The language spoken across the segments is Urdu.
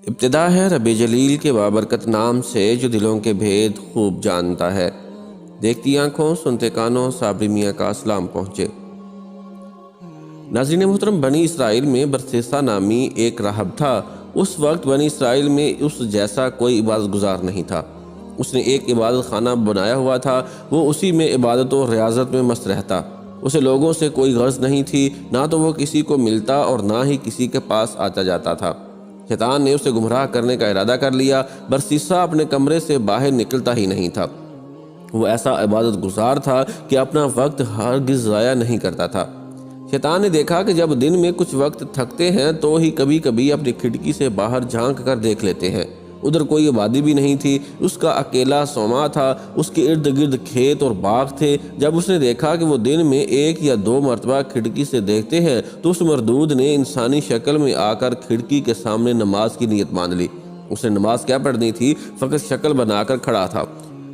ابتدا ہے رب جلیل کے بابرکت نام سے جو دلوں کے بھید خوب جانتا ہے۔ دیکھتی آنکھوں سنتے کانوں صابری میاں کا اسلام پہنچے۔ ناظرین محترم، بنی اسرائیل میں برسیسا نامی ایک راہب تھا۔ اس وقت بنی اسرائیل میں اس جیسا کوئی عبادت گزار نہیں تھا۔ اس نے ایک عبادت خانہ بنایا ہوا تھا، وہ اسی میں عبادت و ریاضت میں مست رہتا۔ اسے لوگوں سے کوئی غرض نہیں تھی، نہ تو وہ کسی کو ملتا اور نہ ہی کسی کے پاس آتا جاتا تھا۔ شیطان نے اسے گمراہ کرنے کا ارادہ کر لیا۔ برسیسا اپنے کمرے سے باہر نکلتا ہی نہیں تھا۔ وہ ایسا عبادت گزار تھا کہ اپنا وقت ہرگز ضائع نہیں کرتا تھا۔ شیطان نے دیکھا کہ جب دن میں کچھ وقت تھکتے ہیں تو ہی کبھی کبھی اپنی کھڑکی سے باہر جھانک کر دیکھ لیتے ہیں۔ ادھر کوئی آبادی بھی نہیں تھی، اس کا اکیلا سوما تھا، اس کے ارد گرد کھیت اور باغ تھے۔ جب اس نے دیکھا کہ وہ دن میں 1 یا 2 مرتبہ کھڑکی سے دیکھتے ہیں تو اس مردود نے انسانی شکل میں آ کر کھڑکی کے سامنے نماز کی نیت باندھ لی۔ اس نے نماز کیا پڑھنی تھی، فقط شکل بنا کر کھڑا تھا۔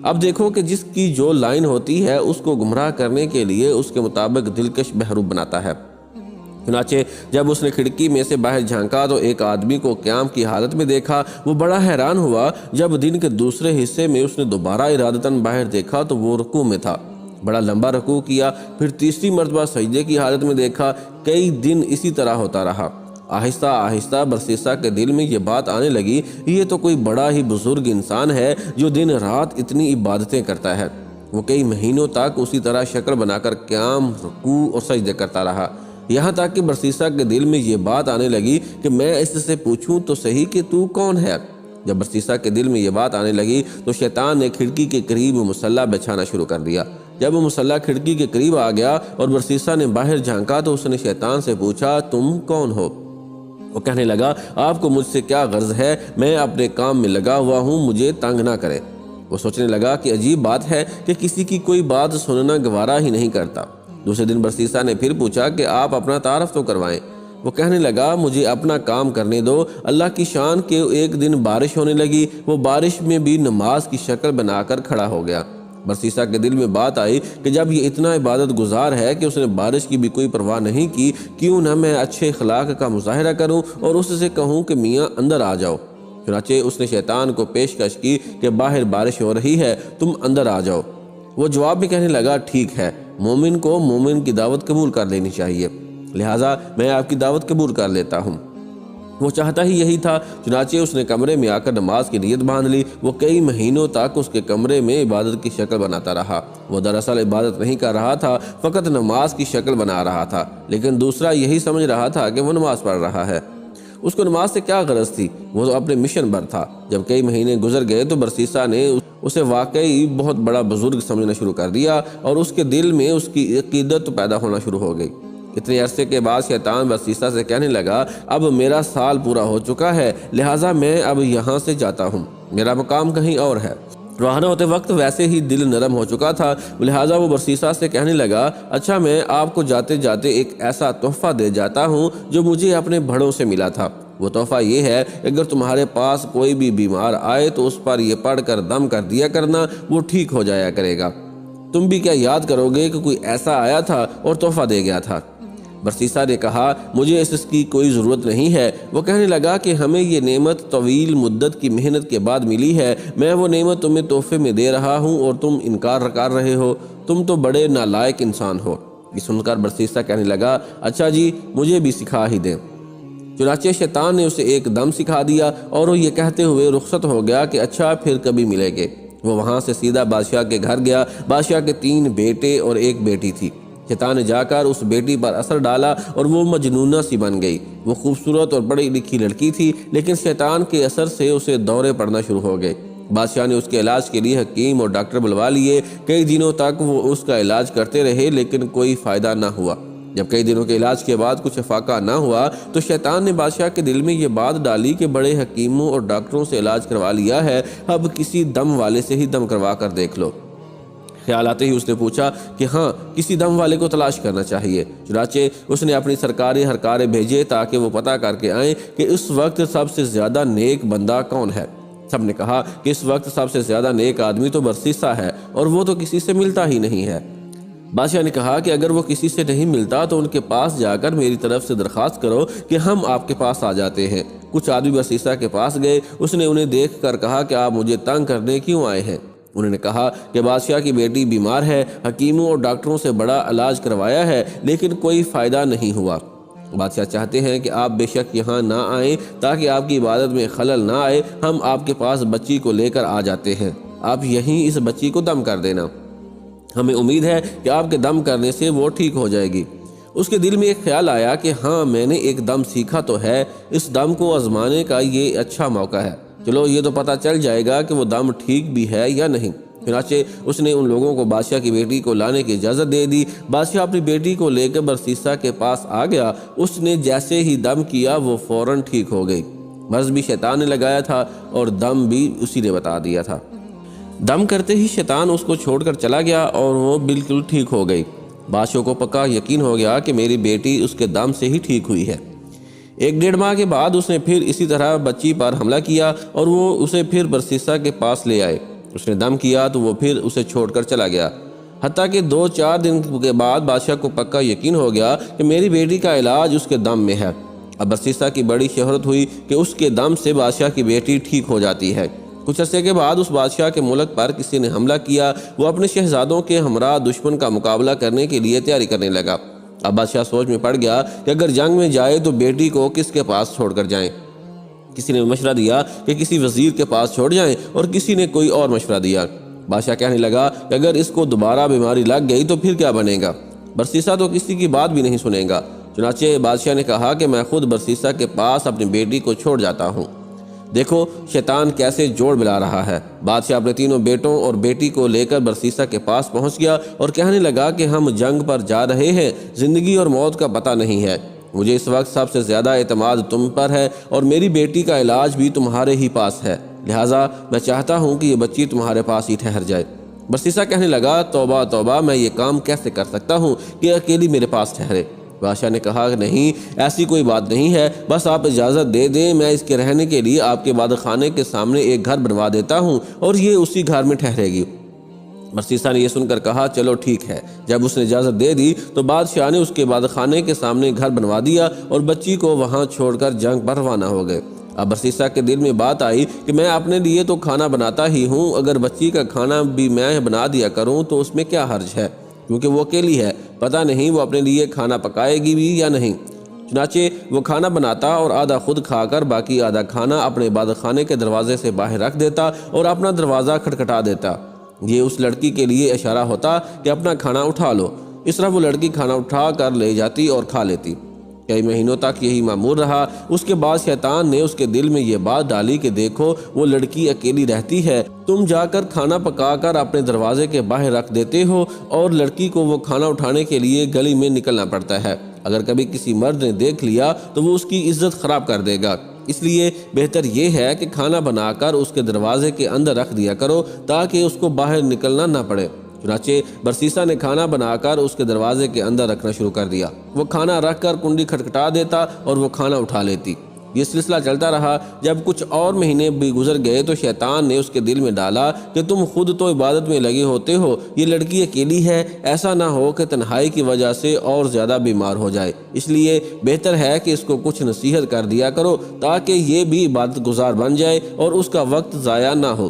اب دیکھو کہ جس کی جو لائن ہوتی ہے اس کو گمراہ کرنے کے لیے اس کے مطابق دلکش بہروپ بناتا ہے۔ چنانچہ جب اس نے کھڑکی میں سے باہر جھانکا تو ایک آدمی کو قیام کی حالت میں دیکھا۔ وہ بڑا حیران ہوا۔ جب دن کے دوسرے حصے میں اس نے دوبارہ ارادتاً باہر دیکھا تو وہ رکوع میں تھا۔ بڑا لمبا رکوع کیا، پھر تیسری مرتبہ سجدے کی حالت میں دیکھا۔ کئی دن اسی طرح ہوتا رہا۔ آہستہ آہستہ برسیسا کے دل میں یہ بات آنے لگی، یہ تو کوئی بڑا ہی بزرگ انسان ہے جو دن رات اتنی عبادتیں کرتا ہے۔ وہ کئی مہینوں تک اسی طرح شکل بنا کر قیام، رکوع اور سجدے کرتا رہا، یہاں تک کہ برسیسا کے دل میں یہ بات آنے لگی کہ میں اس سے پوچھوں تو صحیح کہ تو کون ہے۔ جب برسیسا کے دل میں یہ بات آنے لگی تو شیطان نے کھڑکی کے قریب مصلی بچھانا شروع کر دیا۔ جب وہ مصلی کھڑکی کے قریب آ گیا اور برسیسا نے باہر جھانکا تو اس نے شیطان سے پوچھا، تم کون ہو؟ وہ کہنے لگا، آپ کو مجھ سے کیا غرض ہے؟ میں اپنے کام میں لگا ہوا ہوں، مجھے تنگ نہ کرے۔ وہ سوچنے لگا کہ عجیب بات ہے کہ کسی کی کوئی بات سننا گوارا ہی نہیں کرتا۔ دوسرے دن برسیسا نے پھر پوچھا کہ آپ اپنا تعارف تو کروائیں۔ وہ کہنے لگا، مجھے اپنا کام کرنے دو۔ اللہ کی شان کہ ایک دن بارش ہونے لگی، وہ بارش میں بھی نماز کی شکل بنا کر کھڑا ہو گیا۔ برسیسا کے دل میں بات آئی کہ جب یہ اتنا عبادت گزار ہے کہ اس نے بارش کی بھی کوئی پرواہ نہیں کی، کیوں نہ میں اچھے اخلاق کا مظاہرہ کروں اور اس سے کہوں کہ میاں اندر آ جاؤ۔ چنانچہ اس نے شیطان کو پیشکش کی کہ باہر بارش ہو رہی ہے، تم اندر آ جاؤ۔ وہ جواب میں کہنے لگا، ٹھیک ہے، مومن کو مومن کی دعوت قبول کر لینی چاہیے، لہٰذا میں آپ کی دعوت قبول کر لیتا ہوں۔ وہ چاہتا ہی یہی تھا۔ چنانچہ اس نے کمرے میں آ کر نماز کی نیت باندھ لی۔ وہ کئی مہینوں تک اس کے کمرے میں عبادت کی شکل بناتا رہا۔ وہ دراصل عبادت نہیں کر رہا تھا، فقط نماز کی شکل بنا رہا تھا، لیکن دوسرا یہی سمجھ رہا تھا کہ وہ نماز پڑھ رہا ہے۔ اس کو نماز سے کیا غرض تھی؟ وہ تو اپنے مشن پر تھا۔ جب کئی مہینے گزر گئے تو برسیسا نے اسے واقعی بہت بڑا بزرگ سمجھنا شروع کر دیا اور اس کے دل میں اس کی عقیدت پیدا ہونا شروع ہو گئی۔ اتنے عرصے کے بعد شیطان برسیسا سے کہنے لگا، اب میرا سال پورا ہو چکا ہے، لہٰذا میں اب یہاں سے جاتا ہوں، میرا مقام کہیں اور ہے۔ روانہ ہوتے وقت ویسے ہی دل نرم ہو چکا تھا، لہٰذا وہ برسیسا سے کہنے لگا، اچھا میں آپ کو جاتے جاتے ایک ایسا تحفہ دے جاتا ہوں جو مجھے اپنے بڑوں سے ملا تھا۔ وہ تحفہ یہ ہے کہ اگر تمہارے پاس کوئی بھی بیمار آئے تو اس پر یہ پڑھ کر دم کر دیا کرنا، وہ ٹھیک ہو جایا کرے گا۔ تم بھی کیا یاد کرو گے کہ کوئی ایسا آیا تھا اور تحفہ دے گیا تھا؟ برسیسا نے کہا، مجھے اس کی کوئی ضرورت نہیں ہے۔ وہ کہنے لگا کہ ہمیں یہ نعمت طویل مدت کی محنت کے بعد ملی ہے، میں وہ نعمت تمہیں تحفے میں دے رہا ہوں اور تم انکار کر رہے ہو، تم تو بڑے نالائق انسان ہو۔ یہ سن کر برسیسا کہنے لگا، اچھا جی، مجھے بھی سکھا ہی دیں۔ چنانچہ شیطان نے اسے ایک دم سکھا دیا اور وہ یہ کہتے ہوئے رخصت ہو گیا کہ اچھا پھر کبھی ملیں گے۔ وہ وہاں سے سیدھا بادشاہ کے گھر گیا۔ بادشاہ کے 3 بیٹے اور 1 بیٹی تھی۔ شیطان نے جا کر اس بیٹی پر اثر ڈالا اور وہ مجنونہ سی بن گئی۔ وہ خوبصورت اور پڑھی لکھی لڑکی تھی، لیکن شیطان کے اثر سے اسے دورے پڑنا شروع ہو گئے۔ بادشاہ نے اس کے علاج کے لیے حکیم اور ڈاکٹر بلوا لیے۔ کئی دنوں تک وہ اس کا علاج کرتے رہے، لیکن کوئی فائدہ نہ ہوا۔ جب کئی دنوں کے علاج کے بعد کچھ افاقہ نہ ہوا تو شیطان نے بادشاہ کے دل میں یہ بات ڈالی کہ بڑے حکیموں اور ڈاکٹروں سے علاج کروا لیا ہے، اب کسی دم والے سے ہی دم کروا کر دیکھ لو۔ خیال آتے ہی اس نے پوچھا کہ ہاں، کسی دم والے کو تلاش کرنا چاہیے۔ چنانچہ اس نے اپنی سرکاری ہرکارے بھیجے تاکہ وہ پتہ کر کے آئیں کہ اس وقت سب سے زیادہ نیک بندہ کون ہے۔ سب نے کہا کہ اس وقت سب سے زیادہ نیک آدمی تو برسیسا ہے اور وہ تو کسی سے ملتا ہی نہیں ہے۔ بادشاہ نے کہا کہ اگر وہ کسی سے نہیں ملتا تو ان کے پاس جا کر میری طرف سے درخواست کرو کہ ہم آپ کے پاس آ جاتے ہیں۔ کچھ آدمی بسیسا کے پاس گئے، اس نے انہیں دیکھ کر کہا کہ آپ مجھے تنگ کرنے کیوں آئے ہیں؟ انہوں نے کہا کہ بادشاہ کی بیٹی بیمار ہے، حکیموں اور ڈاکٹروں سے بڑا علاج کروایا ہے لیکن کوئی فائدہ نہیں ہوا۔ بادشاہ چاہتے ہیں کہ آپ بے شک یہاں نہ آئیں تاکہ آپ کی عبادت میں خلل نہ آئے۔ ہم آپ کے پاس بچی کو لے کر آ جاتے ہیں، آپ یہیں اس بچی کو دم کر دینا، ہمیں امید ہے کہ آپ کے دم کرنے سے وہ ٹھیک ہو جائے گی۔ اس کے دل میں ایک خیال آیا کہ ہاں میں نے ایک دم سیکھا تو ہے، اس دم کو آزمانے کا یہ اچھا موقع ہے، چلو یہ تو پتہ چل جائے گا کہ وہ دم ٹھیک بھی ہے یا نہیں۔ چنانچہ اس نے ان لوگوں کو بادشاہ کی بیٹی کو لانے کی اجازت دے دی۔ بادشاہ اپنی بیٹی کو لے کر برسیسا کے پاس آ گیا، اس نے جیسے ہی دم کیا وہ فوراً ٹھیک ہو گئی۔ مرض بھی شیطان نے لگایا تھا اور دم بھی اسی نے بتا دیا تھا۔ دم کرتے ہی شیطان اس کو چھوڑ کر چلا گیا اور وہ بالکل ٹھیک ہو گئی۔ بادشاہ کو پکا یقین ہو گیا کہ میری بیٹی اس کے دم سے ہی ٹھیک ہوئی ہے۔ 1.5 ماہ کے بعد اس نے پھر اسی طرح بچی پر حملہ کیا اور وہ اسے پھر برسیسا کے پاس لے آئے۔ اس نے دم کیا تو وہ پھر اسے چھوڑ کر چلا گیا، حتیٰ کہ 2-4 دن کے بعد بادشاہ کو پکا یقین ہو گیا کہ میری بیٹی کا علاج اس کے دم میں ہے۔ اب برسیسا کی بڑی شہرت ہوئی کہ اس کے دم سے بادشاہ کی بیٹی ٹھیک ہو جاتی ہے۔ کچھ عرصے کے بعد اس بادشاہ کے ملک پر کسی نے حملہ کیا، وہ اپنے شہزادوں کے ہمراہ دشمن کا مقابلہ کرنے کے لیے تیاری کرنے لگا۔ اب بادشاہ سوچ میں پڑ گیا کہ اگر جنگ میں جائے تو بیٹی کو کس کے پاس چھوڑ کر جائیں۔ کسی نے مشورہ دیا کہ کسی وزیر کے پاس چھوڑ جائیں اور کسی نے کوئی اور مشورہ دیا۔ بادشاہ کہنے لگا کہ اگر اس کو دوبارہ بیماری لگ گئی تو پھر کیا بنے گا؟ برسیسا تو کسی کی بات بھی نہیں سنے گا۔ چنانچہ بادشاہ نے کہا کہ میں خود برسیسا کے پاس اپنی بیٹی کو چھوڑ جاتا ہوں۔ دیکھو شیطان کیسے جوڑ ملا رہا ہے۔ بادشاہ اپنے تینوں بیٹوں اور بیٹی کو لے کر برسیسا کے پاس پہنچ گیا اور کہنے لگا کہ ہم جنگ پر جا رہے ہیں، زندگی اور موت کا پتہ نہیں ہے، مجھے اس وقت سب سے زیادہ اعتماد تم پر ہے اور میری بیٹی کا علاج بھی تمہارے ہی پاس ہے، لہٰذا میں چاہتا ہوں کہ یہ بچی تمہارے پاس ہی ٹھہر جائے۔ برسیسا کہنے لگا توبہ توبہ، میں یہ کام کیسے کر سکتا ہوں کہ اکیلی میرے پاس ٹھہرے؟ بادشاہ نے کہا کہ نہیں، ایسی کوئی بات نہیں ہے، بس آپ اجازت دے دیں، میں اس کے رہنے کے لیے آپ کے عبادت خانے کے سامنے ایک گھر بنوا دیتا ہوں اور یہ اسی گھر میں ٹھہرے گی۔ برسیسا نے یہ سن کر کہا چلو ٹھیک ہے۔ جب اس نے اجازت دے دی تو بادشاہ نے اس کے عبادت خانے کے سامنے گھر بنوا دیا اور بچی کو وہاں چھوڑ کر جنگ پر روانہ ہو گئے۔ اب برسیسا کے دل میں بات آئی کہ میں اپنے لیے تو کھانا بناتا ہی ہوں، اگر بچی کا کھانا بھی میں بنا دیا کروں تو اس میں کیا حرج ہے، کیونکہ وہ اکیلی ہے، پتہ نہیں وہ اپنے لیے کھانا پکائے گی بھی یا نہیں۔ چنانچہ وہ کھانا بناتا اور آدھا خود کھا کر باقی آدھا کھانا اپنے عبادت خانے کے دروازے سے باہر رکھ دیتا اور اپنا دروازہ کھٹکھٹا دیتا۔ یہ اس لڑکی کے لیے اشارہ ہوتا کہ اپنا کھانا اٹھا لو۔ اس طرح وہ لڑکی کھانا اٹھا کر لے جاتی اور کھا لیتی۔ کئی مہینوں تک یہی معمول رہا۔ اس کے بعد شیطان نے اس کے دل میں یہ بات ڈالی کہ دیکھو وہ لڑکی اکیلی رہتی ہے، تم جا کر کھانا پکا کر اپنے دروازے کے باہر رکھ دیتے ہو اور لڑکی کو وہ کھانا اٹھانے کے لیے گلی میں نکلنا پڑتا ہے، اگر کبھی کسی مرد نے دیکھ لیا تو وہ اس کی عزت خراب کر دے گا، اس لیے بہتر یہ ہے کہ کھانا بنا کر اس کے دروازے کے اندر رکھ دیا کرو تاکہ اس کو باہر نکلنا نہ پڑے۔ چنانچہ برسیسا نے کھانا بنا کر اس کے دروازے کے اندر رکھنا شروع کر دیا۔ وہ کھانا رکھ کر کنڈی کھٹکھٹا دیتا اور وہ کھانا اٹھا لیتی۔ یہ سلسلہ چلتا رہا۔ جب کچھ اور مہینے بھی گزر گئے تو شیطان نے اس کے دل میں ڈالا کہ تم خود تو عبادت میں لگے ہوتے ہو، یہ لڑکی اکیلی ہے، ایسا نہ ہو کہ تنہائی کی وجہ سے اور زیادہ بیمار ہو جائے، اس لیے بہتر ہے کہ اس کو کچھ نصیحت کر دیا کرو تاکہ یہ بھی عبادت گزار بن جائے اور اس کا وقت ضائع نہ ہو۔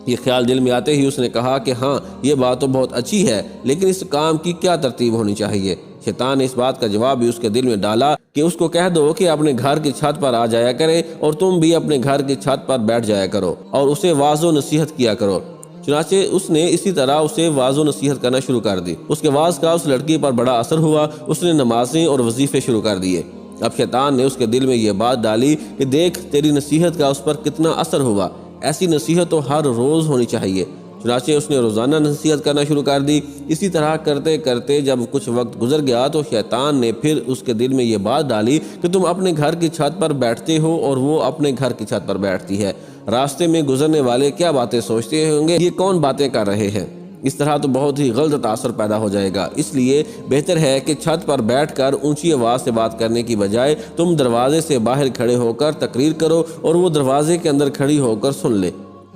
یہ خیال دل میں آتے ہی اس نے کہا کہ ہاں یہ بات تو بہت اچھی ہے، لیکن اس کام کی کیا ترتیب ہونی چاہیے؟ شیطان نے اس بات کا جواب بھی اس کے دل میں ڈالا کہ اس کو کہہ دو کہ اپنے گھر کی چھت پر آ جایا کرے اور تم بھی اپنے گھر کی چھت پر بیٹھ جایا کرو اور اسے واعظ و نصیحت کیا کرو۔ چنانچہ اس نے اسی طرح اسے واعظ و نصیحت کرنا شروع کر دی۔ اس کے واعظ کا اس لڑکی پر بڑا اثر ہوا، اس نے نمازیں اور وظیفے شروع کر دیے۔ اب شیطان نے اس کے دل میں یہ بات ڈالی کہ دیکھ تیری نصیحت کا اس پر کتنا اثر ہوا، ایسی نصیحت تو ہر روز ہونی چاہیے۔ چنانچہ اس نے روزانہ نصیحت کرنا شروع کر دی۔ اسی طرح کرتے کرتے جب کچھ وقت گزر گیا تو شیطان نے پھر اس کے دل میں یہ بات ڈالی کہ تم اپنے گھر کی چھت پر بیٹھتے ہو اور وہ اپنے گھر کی چھت پر بیٹھتی ہے، راستے میں گزرنے والے کیا باتیں سوچتے ہوں گے، یہ کون باتیں کر رہے ہیں؟ اس طرح تو بہت ہی غلط تاثر پیدا ہو جائے گا، اس لیے بہتر ہے کہ چھت پر بیٹھ کر اونچی آواز سے بات کرنے کی بجائے تم دروازے سے باہر کھڑے ہو کر تقریر کرو اور وہ دروازے کے اندر کھڑی ہو کر سن لے،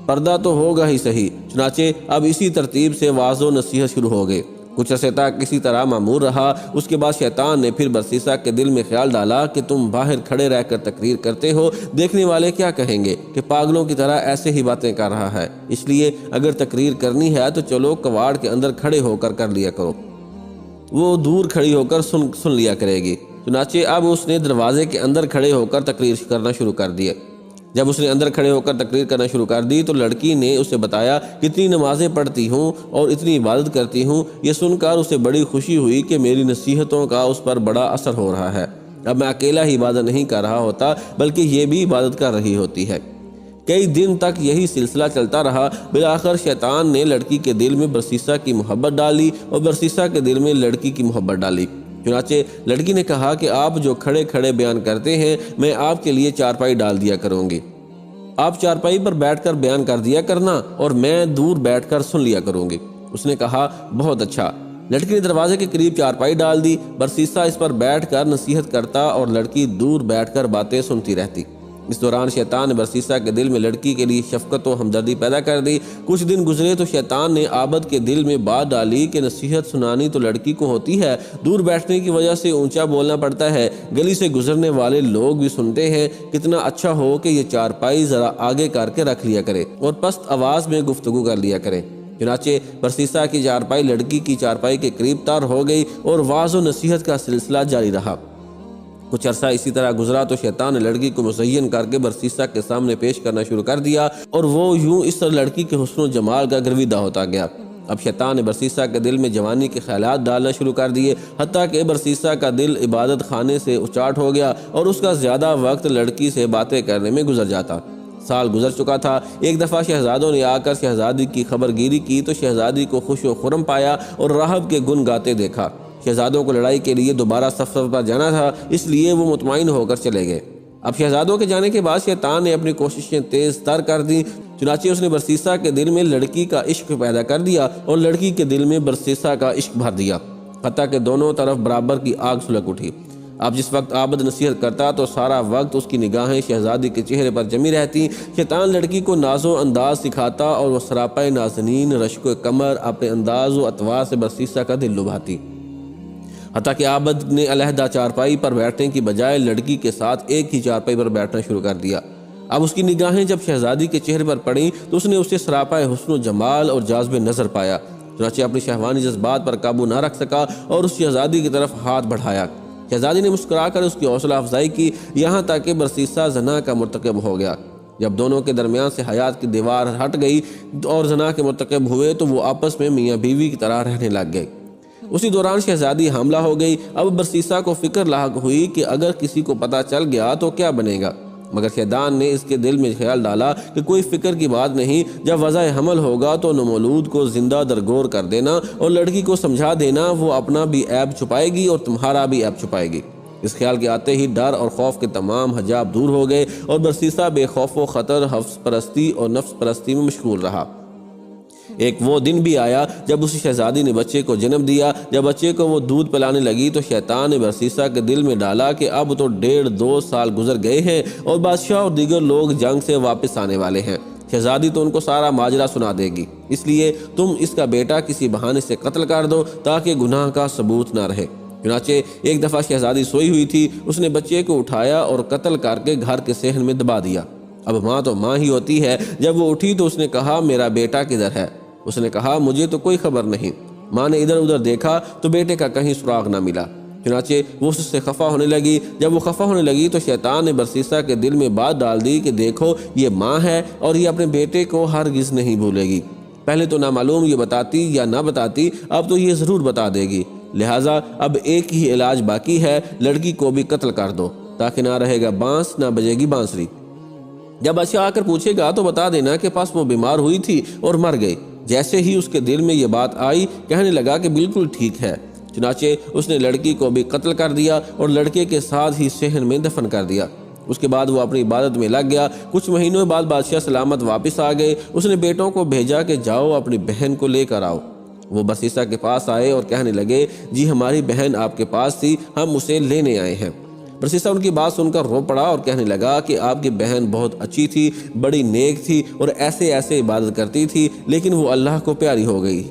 پردہ تو ہوگا ہی صحیح۔ چنانچہ اب اسی ترتیب سے واعظ و نصیحت شروع ہو گئے۔ کچھ عرصے تک کسی طرح معمور رہا۔ اس کے بعد شیطان نے پھر برسیسا کے دل میں خیال ڈالا کہ تم باہر کھڑے رہ کر تقریر کرتے ہو، دیکھنے والے کیا کہیں گے کہ پاگلوں کی طرح ایسے ہی باتیں کر رہا ہے، اس لیے اگر تقریر کرنی ہے تو چلو کواڑ کے اندر کھڑے ہو کر لیا کرو، وہ دور کھڑی ہو کر سن لیا کرے گی۔ چنانچہ اب اس نے دروازے کے اندر کھڑے ہو کر تقریر کرنا شروع کر دیا۔ جب اس نے اندر کھڑے ہو کر تقریر کرنا شروع کر دی تو لڑکی نے اسے بتایا کتنی نمازیں پڑھتی ہوں اور اتنی عبادت کرتی ہوں۔ یہ سن کر اسے بڑی خوشی ہوئی کہ میری نصیحتوں کا اس پر بڑا اثر ہو رہا ہے، اب میں اکیلا ہی عبادت نہیں کر رہا ہوتا بلکہ یہ بھی عبادت کر رہی ہوتی ہے۔ کئی دن تک یہی سلسلہ چلتا رہا۔ بالآخر شیطان نے لڑکی کے دل میں برسیسا کی محبت ڈالی اور برسیسا کے دل میں لڑکی کی محبت ڈالی۔ چنانچہ لڑکی نے کہا کہ آپ جو کھڑے کھڑے بیان کرتے ہیں میں آپ کے لیے چارپائی ڈال دیا کروں گی، آپ چارپائی پر بیٹھ کر بیان کر دیا کرنا اور میں دور بیٹھ کر سن لیا کروں گی۔ اس نے کہا بہت اچھا۔ لڑکی نے دروازے کے قریب چارپائی ڈال دی، برسیسا اس پر بیٹھ کر نصیحت کرتا اور لڑکی دور بیٹھ کر باتیں سنتی رہتی۔ اس دوران شیطان نے برسیسا کے دل میں لڑکی کے لیے شفقت و ہمدردی پیدا کر دی۔ کچھ دن گزرے تو شیطان نے عابد کے دل میں بات ڈالی کہ نصیحت سنانی تو لڑکی کو ہوتی ہے، دور بیٹھنے کی وجہ سے اونچا بولنا پڑتا ہے، گلی سے گزرنے والے لوگ بھی سنتے ہیں، کتنا اچھا ہو کہ یہ چارپائی ذرا آگے کر کے رکھ لیا کرے اور پست آواز میں گفتگو کر لیا کرے۔ چنانچہ برسیسا کی چارپائی لڑکی کی چارپائی کے قریب تر ہو گئی اور واعظ و نصیحت کا سلسلہ جاری رہا۔ کچھ عرصہ اسی طرح گزرا تو شیطان نے لڑکی کو مزین کر کے برسیسا کے سامنے پیش کرنا شروع کر دیا اور وہ یوں اس طرح لڑکی کے حسن و جمال کا گرویدہ ہوتا گیا۔ اب شیطان نے برسیسا کے دل میں جوانی کے خیالات ڈالنا شروع کر دیے، حتیٰ کہ برسیسا کا دل عبادت خانے سے اچاٹ ہو گیا اور اس کا زیادہ وقت لڑکی سے باتیں کرنے میں گزر جاتا۔ سال گزر چکا تھا۔ ایک دفعہ شہزادوں نے آ کر شہزادی کی خبر گیری کی تو شہزادی کو خوش و خرم پایا اور راہب کے گن گاتے دیکھا۔ شہزادوں کو لڑائی کے لیے دوبارہ سفر پر جانا تھا، اس لیے وہ مطمئن ہو کر چلے گئے۔ اب شہزادوں کے جانے کے بعد شیطان نے اپنی کوششیں تیز تر کر دیں، چنانچہ اس نے برسیسا کے دل میں لڑکی کا عشق پیدا کر دیا اور لڑکی کے دل میں برسیسا کا عشق بھر دیا، حتیٰ کہ دونوں طرف برابر کی آگ سلگ اٹھی۔ اب جس وقت عابد نصیحت کرتا تو سارا وقت اس کی نگاہیں شہزادی کے چہرے پر جمی رہتی۔ شیطان لڑکی کو ناز و انداز سکھاتا اور وہ سراپا نازنین رشک و کمر اپنے انداز و اطوار سے برسیسا کا دل لبھاتی، حتیٰ کہ عابد نے علیحدہ چارپائی پر بیٹھنے کی بجائے لڑکی کے ساتھ ایک ہی چارپائی پر بیٹھنا شروع کر دیا۔ اب اس کی نگاہیں جب شہزادی کے چہرے پر پڑیں تو اس نے اسے سراپا حسن و جمال اور جاذب نظر پایا، چنانچہ اپنی شہوانی جذبات پر قابو نہ رکھ سکا اور اس شہزادی کی طرف ہاتھ بڑھایا۔ شہزادی نے مسکرا کر اس کی حوصلہ افزائی کی، یہاں تک کہ برسیسا زنا کا مرتکب ہو گیا۔ جب دونوں کے درمیان سے حیات کی دیوار ہٹ گئی اور زنا کے مرتکب ہوئے تو وہ آپس میں میاں بیوی کی طرح رہنے لگ گئے۔ اسی دوران شہزادی حاملہ ہو گئی۔ اب برسیسا کو فکر لاحق ہوئی کہ اگر کسی کو پتہ چل گیا تو کیا بنے گا، مگر شیطان نے اس کے دل میں خیال ڈالا کہ کوئی فکر کی بات نہیں، جب وضع حمل ہوگا تو نومولود کو زندہ درگور کر دینا اور لڑکی کو سمجھا دینا، وہ اپنا بھی عیب چھپائے گی اور تمہارا بھی عیب چھپائے گی۔ اس خیال کے آتے ہی ڈر اور خوف کے تمام حجاب دور ہو گئے اور برسیسا بے خوف و خطر حفظ پرستی اور نفس پرستی میں مشغول رہا۔ ایک وہ دن بھی آیا جب اسی شہزادی نے بچے کو جنم دیا۔ جب بچے کو وہ دودھ پلانے لگی تو شیطان نے برسیسا کے دل میں ڈالا کہ اب تو 1.5-2 سال گزر گئے ہیں اور بادشاہ اور دیگر لوگ جنگ سے واپس آنے والے ہیں، شہزادی تو ان کو سارا ماجرا سنا دے گی، اس لیے تم اس کا بیٹا کسی بہانے سے قتل کر دو تاکہ گناہ کا ثبوت نہ رہے۔ چنانچہ ایک دفعہ شہزادی سوئی ہوئی تھی، اس نے بچے کو اٹھایا اور قتل کر کے گھر کے صحن میں دبا دیا۔ اب ماں تو ماں ہی ہوتی ہے، جب وہ اٹھی تو اس نے کہا میرا بیٹا کدھر ہے؟ اس نے کہا مجھے تو کوئی خبر نہیں۔ ماں نے ادھر ادھر دیکھا تو بیٹے کا کہیں سراغ نہ ملا، چنانچہ وہ اس سے خفا ہونے لگی۔ جب وہ خفا ہونے لگی تو شیطان نے برسیسا کے دل میں بات ڈال دی کہ دیکھو یہ ماں ہے اور یہ اپنے بیٹے کو ہرگز نہیں بھولے گی، پہلے تو نامعلوم یہ بتاتی یا نہ بتاتی، اب تو یہ ضرور بتا دے گی، لہٰذا اب ایک ہی علاج باقی ہے، لڑکی کو بھی قتل کر دو تاکہ نہ رہے گا بانس نہ بجے گی بانسری۔ جب بادشاہ آ کر پوچھے گا تو بتا دینا کہ پس وہ بیمار ہوئی تھی اور مر گئی۔ جیسے ہی اس کے دل میں یہ بات آئی کہنے لگا کہ بالکل ٹھیک ہے، چنانچہ اس نے لڑکی کو بھی قتل کر دیا اور لڑکے کے ساتھ ہی صحن میں دفن کر دیا۔ اس کے بعد وہ اپنی عبادت میں لگ گیا۔ کچھ مہینوں بعد بادشاہ سلامت واپس آ گئے۔ اس نے بیٹوں کو بھیجا کہ جاؤ اپنی بہن کو لے کر آؤ۔ وہ برسیسا کے پاس آئے اور کہنے لگے جی ہماری بہن آپ کے پاس تھی، ہم اسے لینے آئے ہیں۔ برسیسا ان کی بات سن کر رو پڑا اور کہنے لگا کہ آپ کی بہن بہت اچھی تھی، بڑی نیک تھی اور ایسے عبادت کرتی تھی، لیکن وہ اللہ کو پیاری ہو گئی۔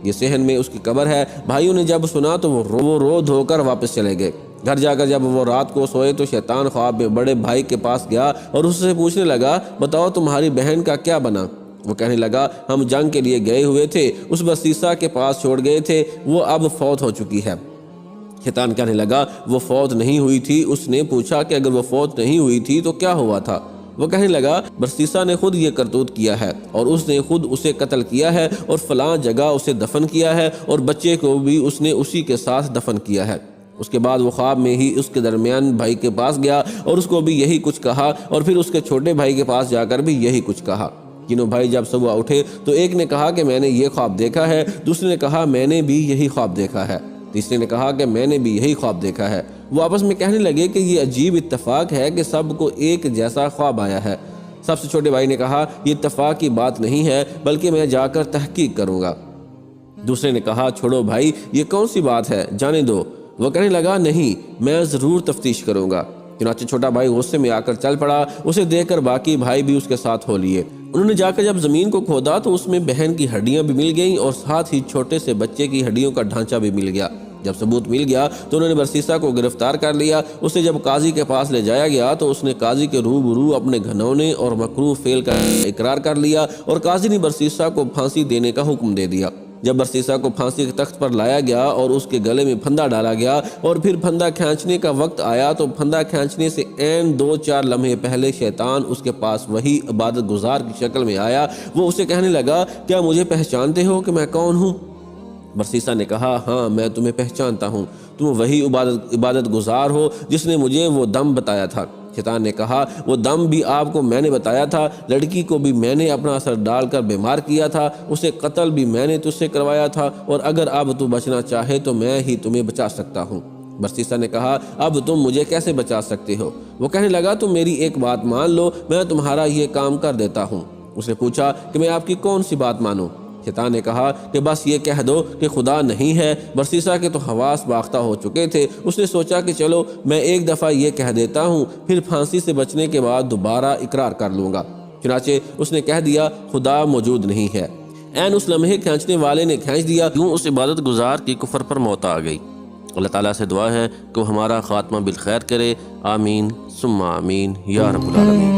یہ صحن میں اس کی قبر ہے۔ بھائیوں نے جب سنا تو وہ رو دھو کر واپس چلے گئے۔ گھر جا کر جب وہ رات کو سوئے تو شیطان خواب میں بڑے بھائی کے پاس گیا اور اس سے پوچھنے لگا، بتاؤ تمہاری بہن کا کیا بنا؟ وہ کہنے لگا، ہم جنگ کے لیے گئے ہوئے تھے، اس برسیسا کے پاس چھوڑ گئے تھے، وہ اب فوت ہو چکی ہے۔ شیطان کہنے لگا، وہ فوت نہیں ہوئی تھی۔ اس نے پوچھا کہ اگر وہ فوت نہیں ہوئی تھی تو کیا ہوا تھا؟ وہ کہنے لگا، برسیسا نے خود یہ کرتوت کیا ہے اور اس نے خود اسے قتل کیا ہے اور فلاں جگہ اسے دفن کیا ہے اور بچے کو بھی اس نے اسی کے ساتھ دفن کیا ہے۔ اس کے بعد وہ خواب میں ہی اس کے درمیان بھائی کے پاس گیا اور اس کو بھی یہی کچھ کہا، اور پھر اس کے چھوٹے بھائی کے پاس جا کر بھی یہی کچھ کہا۔ تینوں بھائی جب صبح اٹھے تو ایک نے کہا کہ میں نے یہ خواب دیکھا ہے، دوسرے نے کہا میں نے بھی یہی خواب دیکھا ہے، تیسرے نے کہا کہ میں نے بھی یہی خواب دیکھا ہے۔ وہ آپس میں کہنے لگے کہ یہ عجیب اتفاق ہے کہ سب کو ایک جیسا خواب آیا ہے۔ سب سے چھوٹے بھائی نے کہا، یہ اتفاق کی بات نہیں ہے بلکہ میں جا کر تحقیق کروں گا۔ دوسرے نے کہا، چھوڑو بھائی، یہ کون سی بات ہے، جانے دو۔ وہ کہنے لگا، نہیں، میں ضرور تفتیش کروں گا۔ چنانچہ چھوٹا بھائی غصے میں آ کر چل پڑا۔ اسے دیکھ کر باقی بھائی بھی اس کے ساتھ ہو لیے۔ انہوں نے جا کر جب زمین کو کھودا تو اس میں بہن کی ہڈیاں بھی مل گئیں اور ساتھ ہی چھوٹے سے بچے کی ہڈیوں کا ڈھانچہ بھی مل گیا۔ جب ثبوت مل گیا تو انہوں نے برسیسا کو گرفتار کر لیا۔ اسے جب قاضی کے پاس لے جایا گیا تو اس نے قاضی کے روبرو اپنے گھنونے اور مکروہ فعل کا اقرار کر لیا اور قاضی نے برسیسا کو پھانسی دینے کا حکم دے دیا۔ جب برسیسا کو پھانسی کے تخت پر لایا گیا اور اس کے گلے میں پھندا ڈالا گیا اور پھر پھندا کھینچنے کا وقت آیا تو پھندا کھینچنے سے عین 2-4 لمحے پہلے شیطان اس کے پاس وہی عبادت گزار کی شکل میں آیا۔ وہ اسے کہنے لگا، کیا مجھے پہچانتے ہو کہ میں کون ہوں؟ برسیسا نے کہا، ہاں میں تمہیں پہچانتا ہوں، تم وہی عبادت گزار ہو جس نے مجھے وہ دم بتایا تھا۔ شیطان نے کہا، وہ دم بھی آپ کو میں نے بتایا تھا، لڑکی کو بھی میں نے اپنا اثر ڈال کر بیمار کیا تھا، اسے قتل بھی میں نے تجھ سے کروایا تھا، اور اگر اب تو بچنا چاہے تو میں ہی تمہیں بچا سکتا ہوں۔ برسیسا نے کہا، اب تم مجھے کیسے بچا سکتے ہو؟ وہ کہنے لگا، تم میری ایک بات مان لو، میں تمہارا یہ کام کر دیتا ہوں۔ اس نے پوچھا کہ میں آپ کی کون سی بات مانوں؟ شیطان نے کہا کہ بس یہ کہہ دو کہ خدا نہیں ہے۔ برسیسا کے تو حواس باختہ ہو چکے تھے۔ اس نے سوچا کہ چلو میں ایک دفعہ یہ کہہ دیتا ہوں، پھر پھانسی سے بچنے کے بعد دوبارہ اقرار کر لوں گا۔ چنانچہ اس نے کہہ دیا، خدا موجود نہیں ہے۔ عین اس لمحے کھینچنے والے نے کھینچ دیا، یوں اس عبادت گزار کی کفر پر موت آ گئی۔ اللہ تعالیٰ سے دعا ہے کہ وہ ہمارا خاتمہ بالخیر کرے، آمین ثم آمین یا رب العالمین۔